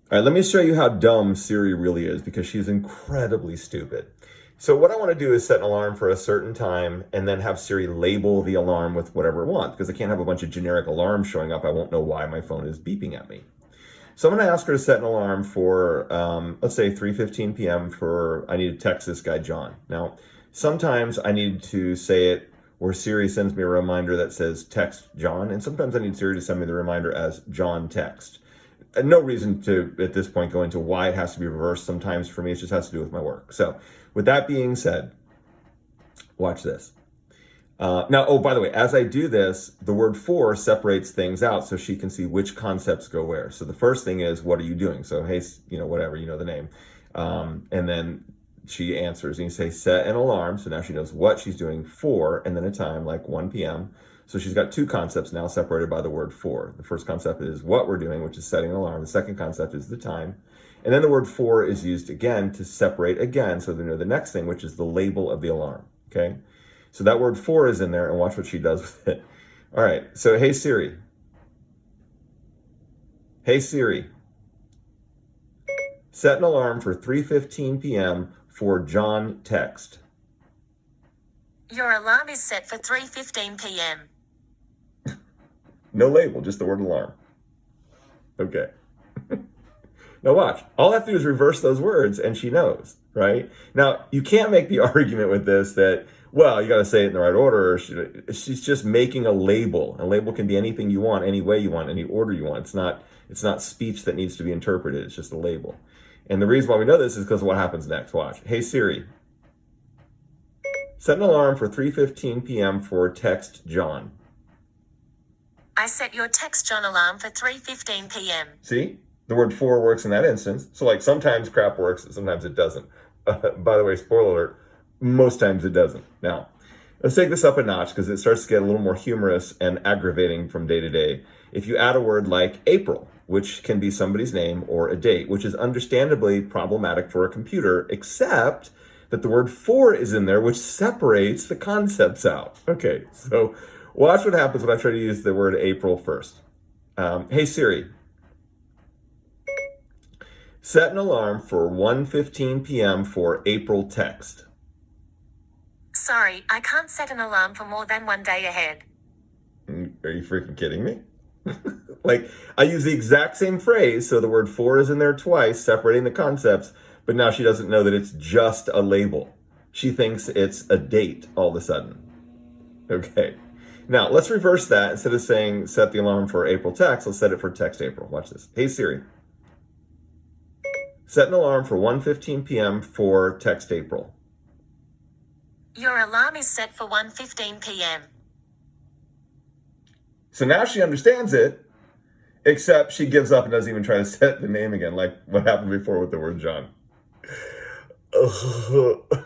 All right, let me show you how dumb Siri really is because she's incredibly stupid. So what I want to do is set an alarm for a certain time and then have Siri label the alarm with whatever it wants because I can't have a bunch of generic alarms showing up. I won't know why my phone is beeping at me. So I'm going to ask her to set an alarm for, let's say 3:15 p.m. for, I need to text this guy, John. Now, sometimes I need to say it where Siri sends me a reminder that says text John, and sometimes I need Siri to send me the reminder as John text. And no reason to, at this point, go into why it has to be reversed sometimes for me. It just has to do with my work. So with that being said, watch this. Now, oh, by the way, as I do this, the word for separates things out so she can see which concepts go where. So the first thing is, what are you doing? So, hey, whatever, you know the name. And then she answers and you say, set an alarm. So now she knows what she's doing for, and then a time like 1 p.m. So she's got two concepts now separated by the word for. The first concept is what we're doing, which is setting an alarm. The second concept is the time. And then the word for is used again to separate again so they know the next thing, which is the label of the alarm, okay? So that word for is in there, and watch what she does with it. All right, so hey Siri. Hey Siri. Set an alarm for 3:15 p.m. for John text. Your alarm is set for 3:15 p.m. No label, just the word alarm. Okay. Now watch. All I have to do is reverse those words and she knows, right? Now, you can't make the argument with this that, well, you got to say it in the right order. Or she's just making a label. A label can be anything you want, any way you want, any order you want. It's not speech that needs to be interpreted. It's just a label. And the reason why we know this is because of what happens next. Watch. Hey Siri. Set an alarm for 3:15 p.m. for text John. I set your text John alarm for 3:15 p.m. See? The word for works in that instance. So like sometimes crap works, sometimes it doesn't. By the way, spoiler alert, most times it doesn't. Now, let's take this up a notch because it starts to get a little more humorous and aggravating from day to day. If you add a word like April, which can be somebody's name or a date, which is understandably problematic for a computer, except that the word for is in there, which separates the concepts out. Okay, so watch what happens when I try to use the word April first. Hey Siri. Set an alarm for 1:15 p.m. for April text. Sorry, I can't set an alarm for more than 1 day ahead. Are you freaking kidding me? Like, I use the exact same phrase, so the word for is in there twice, separating the concepts, but now she doesn't know that it's just a label. She thinks it's a date all of a sudden. Okay. Now, let's reverse that. Instead of saying set the alarm for April text, let's set it for text April. Watch this. Hey Siri. Set an alarm for 1:15 p.m. for text April. Your alarm is set for 1:15 p.m. So now she understands it, except she gives up and doesn't even try to set the name again, like what happened before with the word John. Ugh.